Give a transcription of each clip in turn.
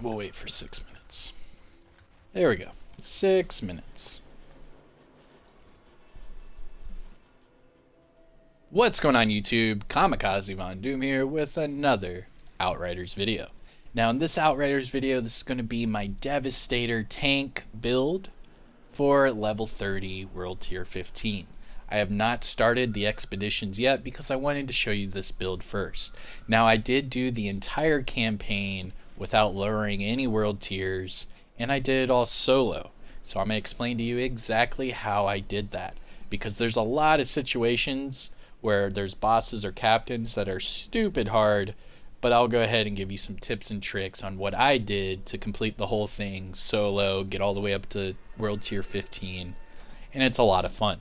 We'll wait for 6 minutes. There we go. 6 minutes. What's going on YouTube? Kamikaze Von Doom here with another Outriders video. Now in this Outriders video, this is going to be my Devastator tank build for level 30 World Tier 15. I have not started the expeditions yet because I wanted to show you this build first. Now I did do the entire campaign without lowering any world tiers, and I did it all solo. So I'm going to explain to you exactly how I did that, because there's a lot of situations where there's bosses or captains that are stupid hard, but I'll go ahead and give you some tips and tricks on what I did to complete the whole thing solo, get all the way up to World Tier 15, and it's a lot of fun.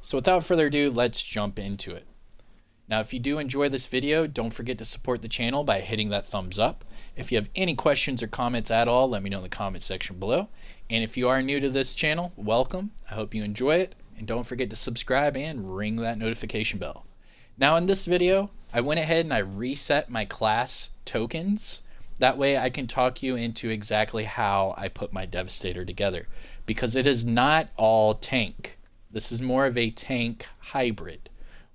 So without further ado, let's jump into it. Now if you do enjoy this video, don't forget to support the channel by hitting that thumbs up. If you have any questions or comments at all, let me know in the comment section below. And if you are new to this channel, welcome. I hope you enjoy it. And don't forget to subscribe and ring that notification bell. Now in this video, I went ahead and I reset my class tokens. That way I can talk you into exactly how I put my Devastator together, because it is not all tank. This is more of a tank hybrid,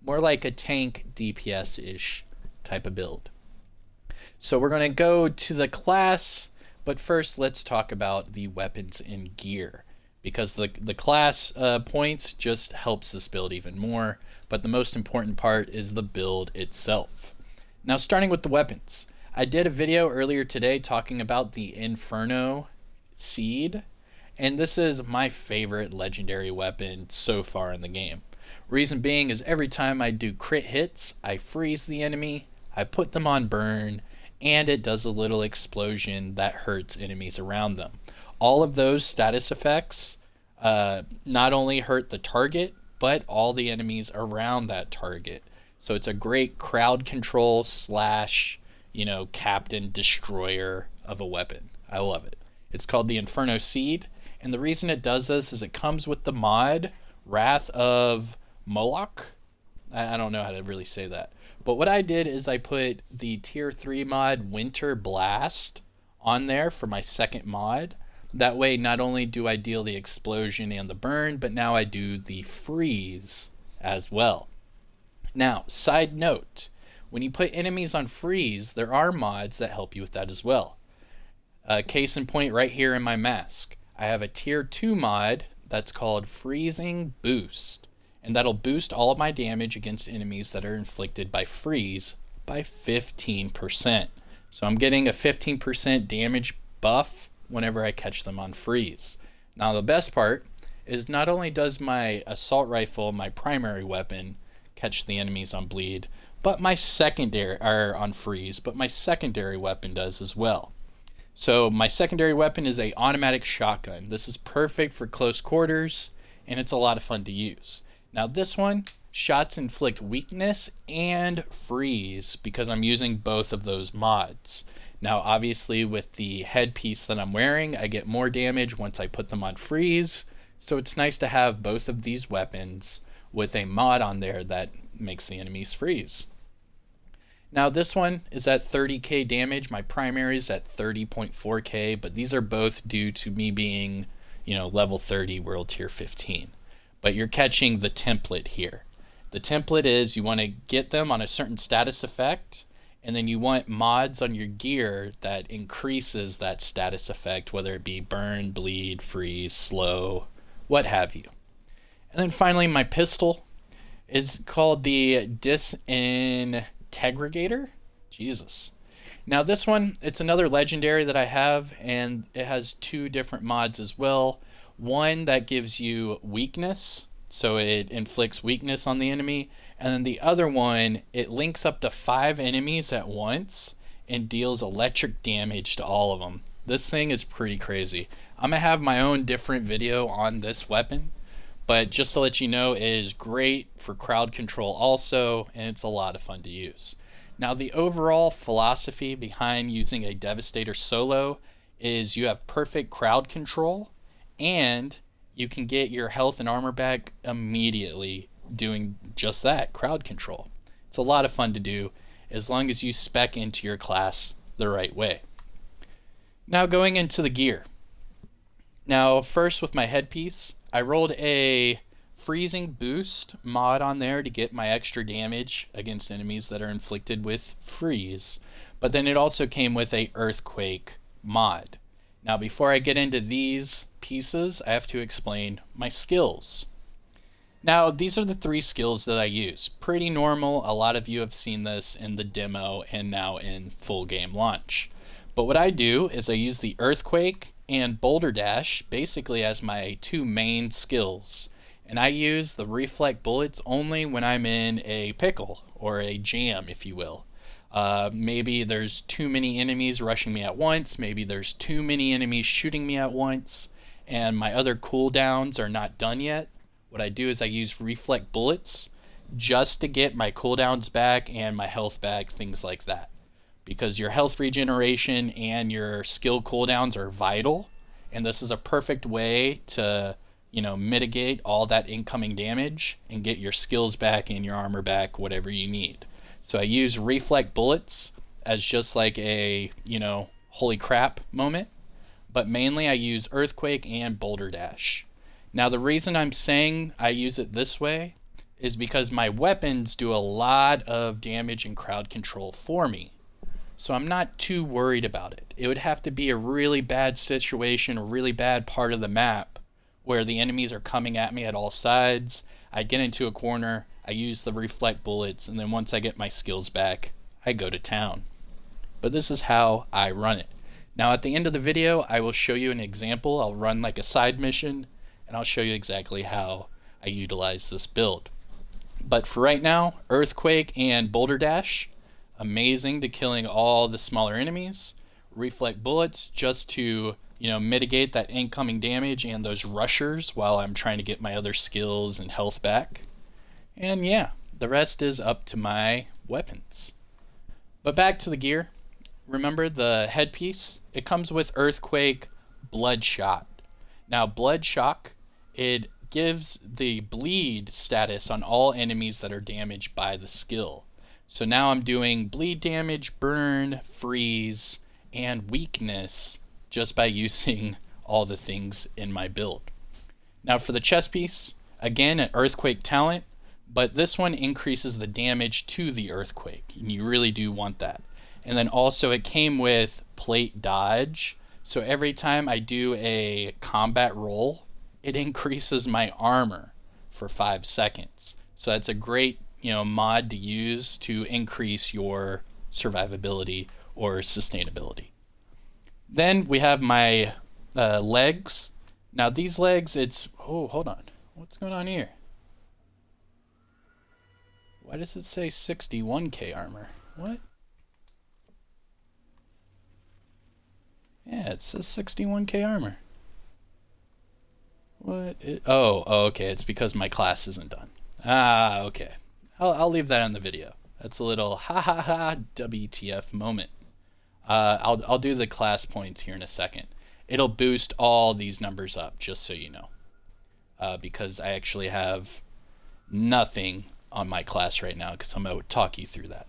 more like a tank DPS-ish type of build. So we're going to go to the class, but first let's talk about the weapons and gear, because the class points just helps this build even more, but the most important part is the build itself. Now starting with the weapons, I did a video earlier today talking about the Inferno Seed, and this is my favorite legendary weapon so far in the game. Reason being is every time I do crit hits, I freeze the enemy, I put them on burn, and it does a little explosion that hurts enemies around them. All of those status effects not only hurt the target, but all the enemies around that target. So it's a great crowd control slash, captain destroyer of a weapon. I love it. It's called the Inferno Seed, and the reason it does this is it comes with the mod Wrath of Moloch. I don't know how to really say that. But what I did is I put the tier 3 mod Winter Blast on there for my second mod. That way not only do I deal the explosion and the burn, but now I do the freeze as well. Now, side note, when you put enemies on freeze, there are mods that help you with that as well. Case in point right here in my mask. I have a tier 2 mod that's called Freezing Boost, and that'll boost all of my damage against enemies that are inflicted by freeze by 15%. So I'm getting a 15% damage buff whenever I catch them on freeze. Now the best part is not only does my assault rifle, my primary weapon, catch the enemies on bleed, but my secondary are on freeze, but my secondary weapon does as well. So my secondary weapon is a automatic shotgun. This is perfect for close quarters, and it's a lot of fun to use. Now this one, shots inflict weakness and freeze because I'm using both of those mods. Now obviously with the headpiece that I'm wearing, I get more damage once I put them on freeze. So it's nice to have both of these weapons with a mod on there that makes the enemies freeze. Now this one is at 30k damage. My primary is at 30.4k, but these are both due to me being, level 30 World Tier 15. But you're catching the template here. The template is you want to get them on a certain status effect, and then you want mods on your gear that increases that status effect, whether it be burn, bleed, freeze, slow, what have you. And then finally my pistol is called the Disintegrator. Jesus. Now this one, it's another legendary that I have, and it has two different mods as well. One that gives you weakness, so it inflicts weakness on the enemy, and then the other one, it links up to 5 enemies at once and deals electric damage to all of them. This thing is pretty crazy. I'm gonna have my own different video on this weapon, but just to let you know, it is great for crowd control also, and it's a lot of fun to use. Now the overall philosophy behind using a Devastator solo is you have perfect crowd control, and you can get your health and armor back immediately doing just that, crowd control. It's a lot of fun to do as long as you spec into your class the right way. Now going into the gear. Now first with my headpiece, I rolled a freezing boost mod on there to get my extra damage against enemies that are inflicted with freeze. But then it also came with a earthquake mod. Now before I get into these pieces, I have to explain my skills. Now these are the 3 skills that I use. Pretty normal, a lot of you have seen this in the demo and now in full game launch. But what I do is I use the earthquake and boulder dash basically as my 2 main skills. And I use the reflect bullets only when I'm in a pickle or a jam, if you will. Maybe there's too many enemies rushing me at once, maybe there's too many enemies shooting me at once, and my other cooldowns are not done yet. What I do is I use reflect bullets just to get my cooldowns back and my health back, things like that. Because your health regeneration and your skill cooldowns are vital, and this is a perfect way to, mitigate all that incoming damage and get your skills back and your armor back, whatever you need. So I use reflect bullets as just like a, holy crap moment, but mainly I use earthquake and boulder dash. Now the reason I'm saying I use it this way is because my weapons do a lot of damage and crowd control for me. So I'm not too worried about it. It would have to be a really bad situation, a really bad part of the map where the enemies are coming at me at all sides. I get into a corner, I use the reflect bullets, and then once I get my skills back, I go to town. But this is how I run it. Now at the end of the video, I will show you an example. I'll run like a side mission, and I'll show you exactly how I utilize this build. But for right now, earthquake and boulder dash, amazing to killing all the smaller enemies. Reflect bullets just to, mitigate that incoming damage and those rushers while I'm trying to get my other skills and health back. And yeah, the rest is up to my weapons. But back to the gear. Remember the headpiece? It comes with earthquake bloodshot. Now bloodshot, it gives the bleed status on all enemies that are damaged by the skill. So now I'm doing bleed damage, burn, freeze, and weakness just by using all the things in my build. Now for the chest piece, again an earthquake talent, but this one increases the damage to the earthquake, and you really do want that. And then also it came with plate dodge, so every time I do a combat roll, it increases my armor for 5 seconds. So that's a great mod to use to increase your survivability or sustainability. Then we have my legs. Now these legs, hold on. What's going on here? Why does it say 61k armor? What? Yeah, it says 61k armor. What? Okay, it's because my class isn't done. Okay. I'll leave that in the video. That's a little ha ha ha WTF moment. I'll do the class points here in a second. It'll boost all these numbers up, just so you know. Because I actually have nothing on my class right now, because I'm going to talk you through that.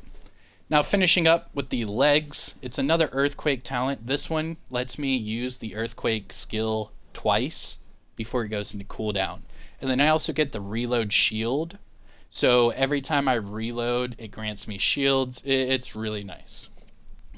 Now finishing up with the legs, it's another earthquake talent. This one lets me use the earthquake skill twice before it goes into cooldown. And then I also get the reload shield. So every time I reload, it grants me shields. It's really nice.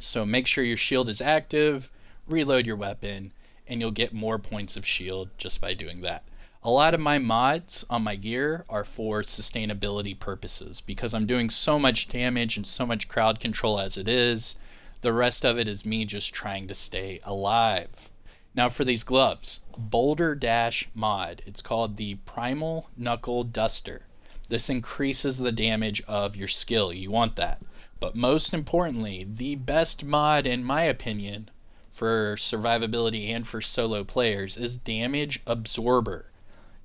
So make sure your shield is active, reload your weapon, and you'll get more points of shield just by doing that. A lot of my mods on my gear are for sustainability purposes because I'm doing so much damage and so much crowd control as it is. The rest of it is me just trying to stay alive. Now for these gloves, Boulder Dash mod. It's called the Primal Knuckle Duster. This increases the damage of your skill. You want that. But most importantly, the best mod in my opinion for survivability and for solo players is Damage Absorber.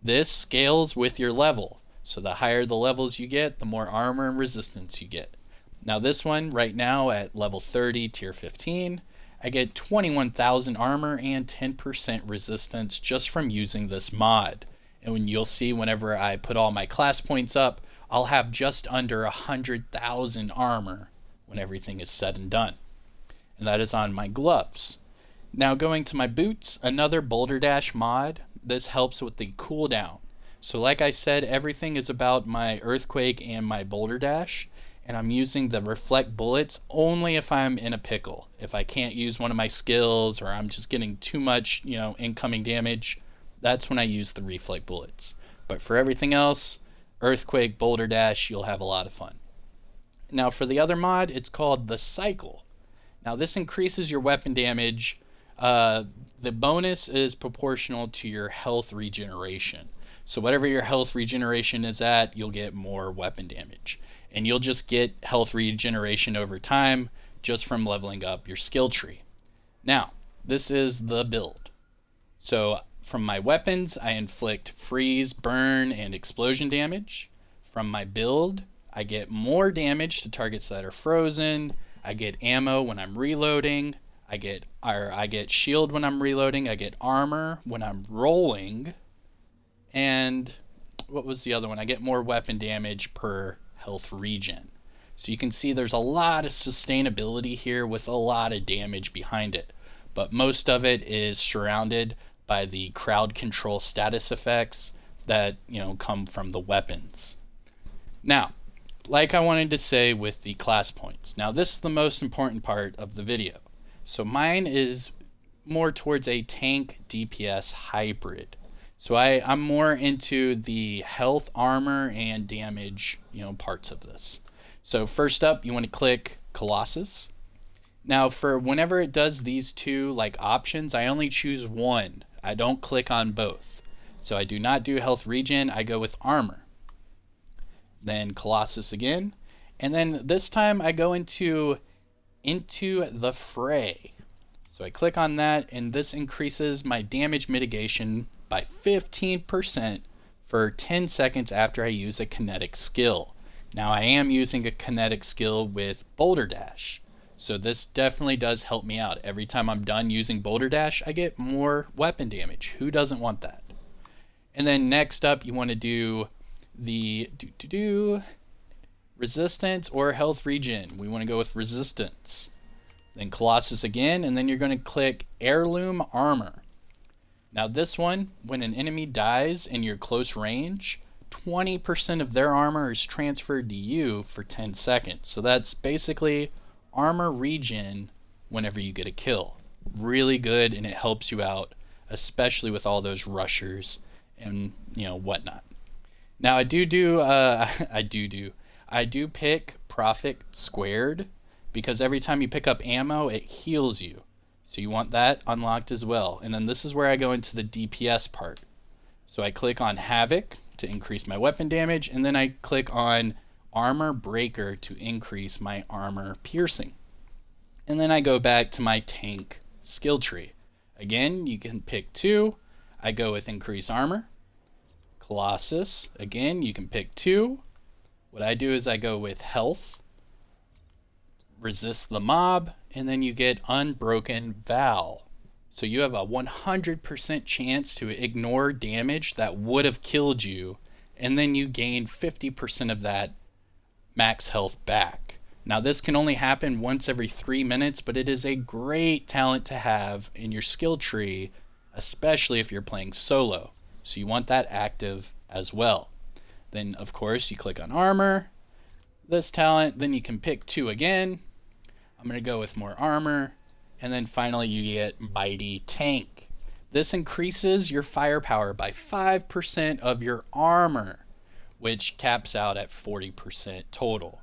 This scales with your level. So the higher the levels you get, the more armor and resistance you get. Now this one right now at level 30, tier 15, I get 21,000 armor and 10% resistance just from using this mod. And when you'll see whenever I put all my class points up, I'll have just under 100,000 armor when everything is said and done. And that is on my gloves. Now going to my boots, another Boulder Dash mod. This helps with the cooldown. So like I said, everything is about my Earthquake and my Boulder Dash, and I'm using the Reflect Bullets only if I'm in a pickle. If I can't use one of my skills or I'm just getting too much, incoming damage, that's when I use the Reflect Bullets. But for everything else, Earthquake, Boulder Dash, you'll have a lot of fun. Now for the other mod, it's called the Cycle. Now this increases your weapon damage. The bonus is proportional to your health regeneration. So whatever your health regeneration is at, you'll get more weapon damage. And you'll just get health regeneration over time just from leveling up your skill tree. Now, this is the build. So from my weapons, I inflict freeze, burn, and explosion damage. From my build, I get more damage to targets that are frozen. I get ammo when I'm reloading. I get shield when I'm reloading. I get armor when I'm rolling. And what was the other one? I get more weapon damage per health regen. So you can see there's a lot of sustainability here with a lot of damage behind it. But most of it is surrounded by the crowd control status effects that, come from the weapons. Now, like I wanted to say with the class points. Now this is the most important part of the video. So mine is more towards a tank DPS hybrid. So I'm more into the health, armor, and damage, parts of this. So first up, you want to click Colossus. Now for whenever it does these two options, I only choose one. I don't click on both. So I do not do health regen, I go with armor. Then Colossus again. And then this time I go into the fray. So I click on that, and this increases my damage mitigation by 15% for 10 seconds after I use a kinetic skill. Now I am using a kinetic skill with Boulder Dash, so this definitely does help me out. Every time I'm done using Boulder Dash, I get more weapon damage. Who doesn't want that? And then next up, you want to do the resistance or health regen. We want to go with resistance. Then Colossus again, and then you're going to click Heirloom Armor. Now this one, when an enemy dies in your close range, 20% of their armor is transferred to you for 10 seconds. So that's basically armor regen whenever you get a kill. Really good, and it helps you out, especially with all those rushers and whatnot. Now I do pick Profit Squared because every time you pick up ammo, it heals you. So you want that unlocked as well. And then this is where I go into the DPS part. So I click on Havoc to increase my weapon damage, and then I click on Armor Breaker to increase my armor piercing. And then I go back to my tank skill tree. Again, you can pick two. I go with Increase Armor. Colossus, again, you can pick two. What I do is I go with Health, Resist the Mob, and then you get Unbroken Vow. So you have a 100% chance to ignore damage that would have killed you, and then you gain 50% of that max health back. Now this can only happen once every 3 minutes, but it is a great talent to have in your skill tree, especially if you're playing solo. So you want that active as well. Then of course you click on Armor, this talent, then you can pick two again. I'm going to go with more armor, and then finally you get Mighty Tank. This increases your firepower by 5% of your armor, which caps out at 40% total.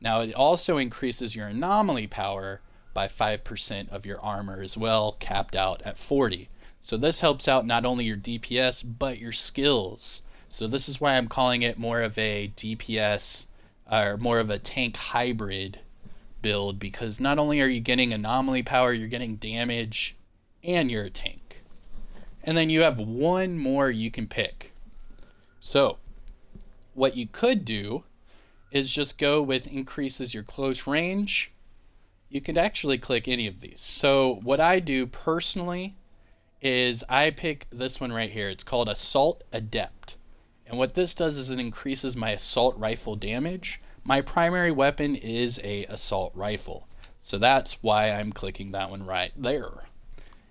Now it also increases your anomaly power by 5% of your armor as well, capped out at 40. So this helps out not only your DPS, but your skills. So this is why I'm calling it more of a DPS, or more of a tank hybrid build, because not only are you getting anomaly power, you're getting damage, and you're a tank. And then you have one more you can pick. So what you could do is just go with increases your close range. You could actually click any of these. So what I do personally is I pick this one right here. It's called Assault Adept. And what this does is it increases my assault rifle damage. My primary weapon is a assault rifle. So that's why I'm clicking that one right there.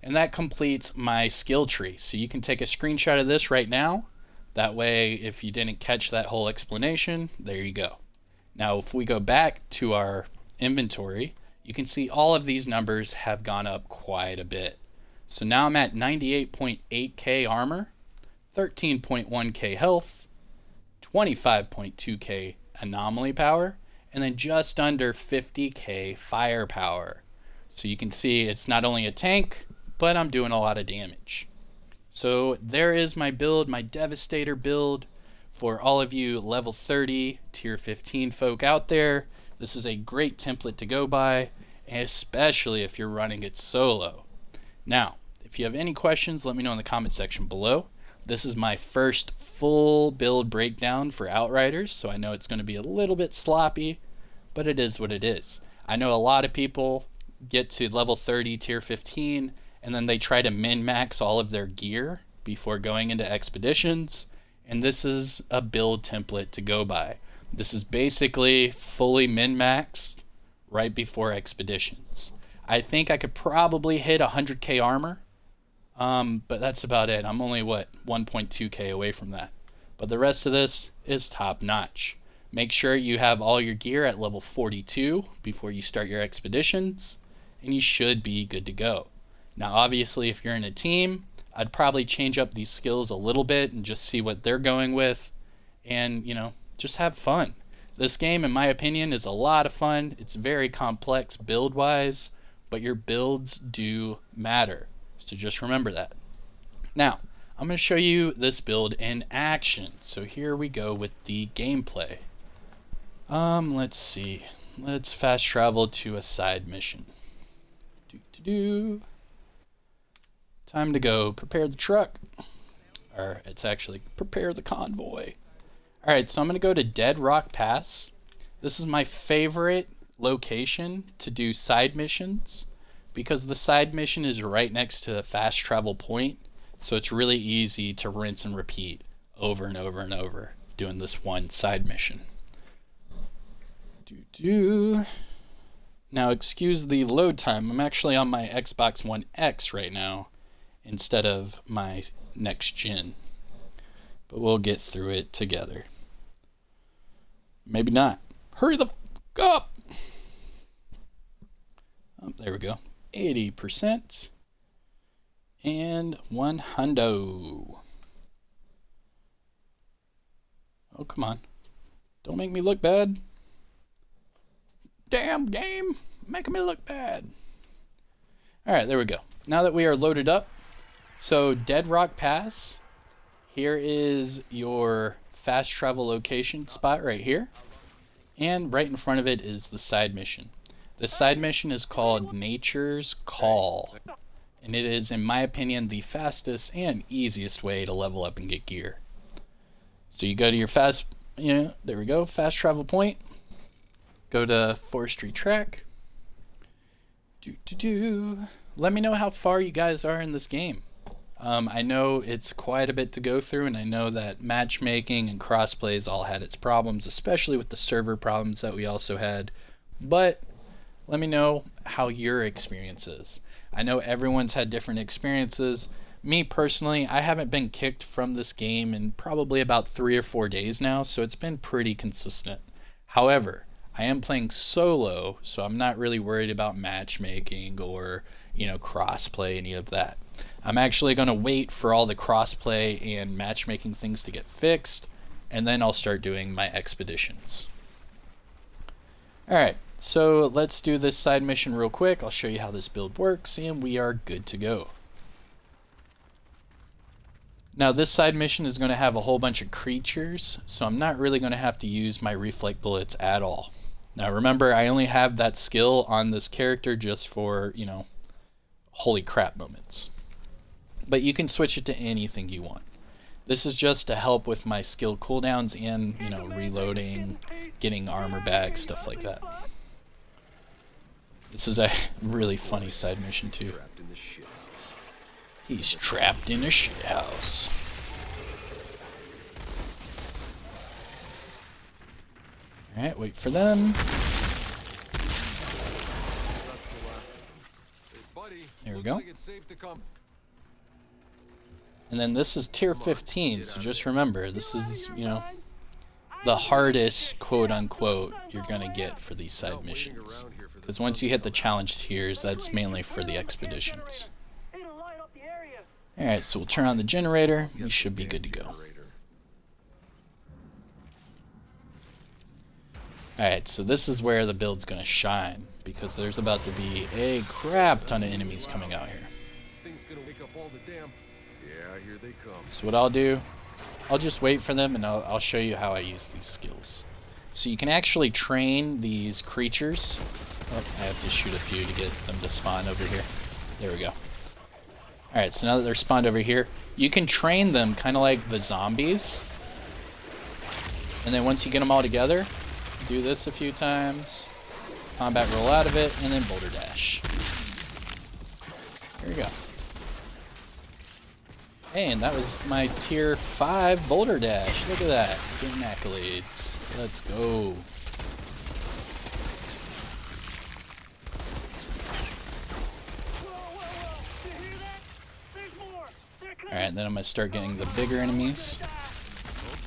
And that completes my skill tree. So you can take a screenshot of this right now. That way, if you didn't catch that whole explanation, there you go. Now, if we go back to our inventory, you can see all of these numbers have gone up quite a bit. So now I'm at 98.8k armor, 13.1k health, 25.2k anomaly power, and then just under 50k firepower. So you can see it's not only a tank, but I'm doing a lot of damage. So there is my build, my Devastator build. For all of you level 30, tier 15 folk out there, this is a great template to go by, especially if you're running it solo. Now, if you have any questions, let me know in the comment section below. This is my first full build breakdown for Outriders, so I know it's going to be a little bit sloppy, but it is what it is. I know a lot of people get to level 30, tier 15, and then they try to min-max all of their gear before going into expeditions, and this is a build template to go by. This is basically fully min-maxed right before expeditions. I think I could probably hit 100k armor, but that's about it. I'm only, 1.2k away from that. But the rest of this is top-notch. Make sure you have all your gear at level 42 before you start your expeditions, and you should be good to go. Now, obviously, if you're in a team, I'd probably change up these skills a little bit and just see what they're going with, and, just have fun. This game, in my opinion, is a lot of fun. It's very complex build-wise, but your builds do matter. So just remember that. Now, I'm going to show you this build in action. So here we go with the gameplay. Let's see. Let's fast travel to a side mission. Time to go prepare the truck. Or it's actually prepare the convoy. Alright, so I'm going to go to Dead Rock Pass. This is my favorite location to do side missions because the side mission is right next to a fast travel point. So it's really easy to rinse and repeat over and over and over doing this one side mission. Now, excuse the load time. I'm actually on my Xbox One X right now instead of my next gen. But we'll get through it together. Maybe not. Hurry the f*** up! Oh, there we go. 80%. And 100. Oh, come on. Don't make me look bad. Damn game, making me look bad. Alright, there we go. Now that we are loaded up, so Dead Rock Pass, here is your fast travel location spot right here. And right in front of it is the side mission. The side mission is called Nature's Call. And it is, in my opinion, the fastest and easiest way to level up and get gear. So you go to your fast travel point. Go to Forestry Track. Let me know how far you guys are in this game. I know it's quite a bit to go through, and I know that matchmaking and crossplays all had its problems, especially with the server problems that we also had. But let me know how your experience is. I know everyone's had different experiences. Me personally, I haven't been kicked from this game in probably about 3 or 4 days now, so it's been pretty consistent. However, I am playing solo, so I'm not really worried about matchmaking or, crossplay, any of that. I'm actually going to wait for all the crossplay and matchmaking things to get fixed, and then I'll start doing my expeditions. Alright, so let's do this side mission real quick. I'll show you how this build works, and we are good to go. Now, this side mission is going to have a whole bunch of creatures, so I'm not really going to have to use my reflect bullets at all. Now, remember, I only have that skill on this character just for, holy crap moments. But you can switch it to anything you want. This is just to help with my skill cooldowns and, reloading, getting armor back, stuff like that. This is a really funny side mission, too. He's trapped in a shithouse. Alright, wait for them. There we go. And then this is tier 15, so just remember, this is, you know, the hardest, quote-unquote, you're going to get for these side missions. Because once you hit the challenge tiers, that's mainly for the expeditions. Alright, so we'll turn on the generator. You should be good to go. Alright, so this is where the build's going to shine. Because there's about to be a crap ton of enemies coming out here. So what I'll do, I'll just wait for them and I'll show you how I use these skills. So you can actually train these creatures. Oh, I have to shoot a few to get them to spawn over here. There we go. Alright, so now that they're spawned over here, you can train them kind of like the zombies. And then once you get them all together, do this a few times. Combat roll out of it, and then boulder dash. There you go. And that was my tier 5 boulder dash. Look at that. Getting accolades. Let's go. Alright, then I'm going to start getting the bigger enemies.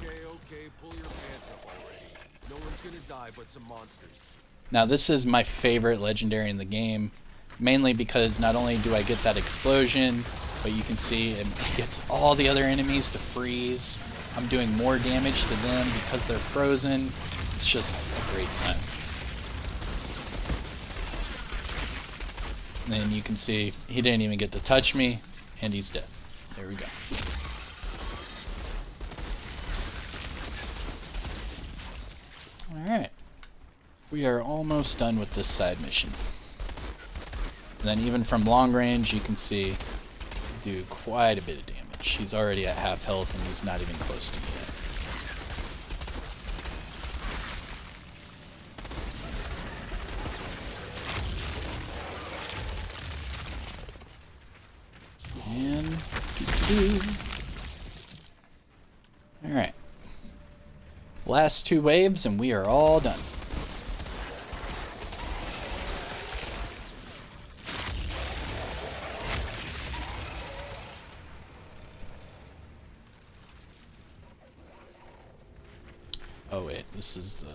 Okay, pull your pants up already. No one's going to die but some monsters. Now this is my favorite legendary in the game, mainly because not only do I get that explosion, but you can see it gets all the other enemies to freeze. I'm doing more damage to them because they're frozen. It's just a great time. And then you can see he didn't even get to touch me, and he's dead. There we go. Alright. We are almost done with this side mission. And then even from long range, you can see do quite a bit of damage. He's already at half health and he's not even close to me yet. And alright. Last 2 waves and we are all done. Oh wait, this is the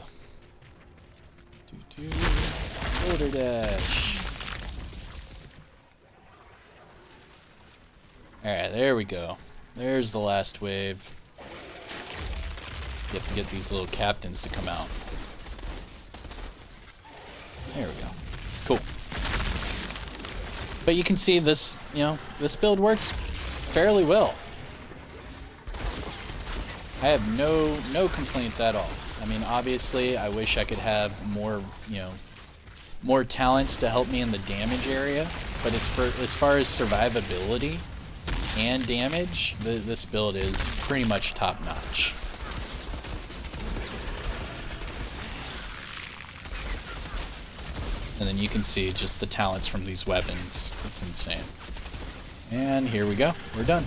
boulder dash. Alright, there we go. There's the last wave. You have to get these little captains to come out. There we go. Cool. But you can see this, you know, this build works fairly well. I have no complaints at all. I mean, obviously, I wish I could have more, you know, more talents to help me in the damage area. But as far as survivability and damage, this build is pretty much top notch. And then you can see just the talents from these weapons. It's insane. And here we go. We're done.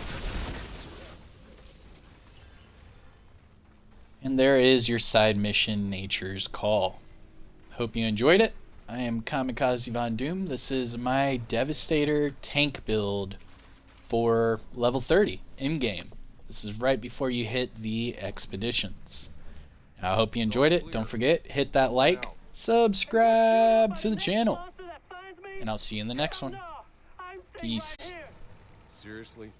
And there is your side mission, Nature's Call. Hope you enjoyed it. I am Kamikaze Von Doom. This is my Devastator tank build for level 30 in-game. This is right before you hit the expeditions. I hope you enjoyed it. Don't forget, hit that like, subscribe to the channel, and I'll see you in the next one. Peace. Seriously?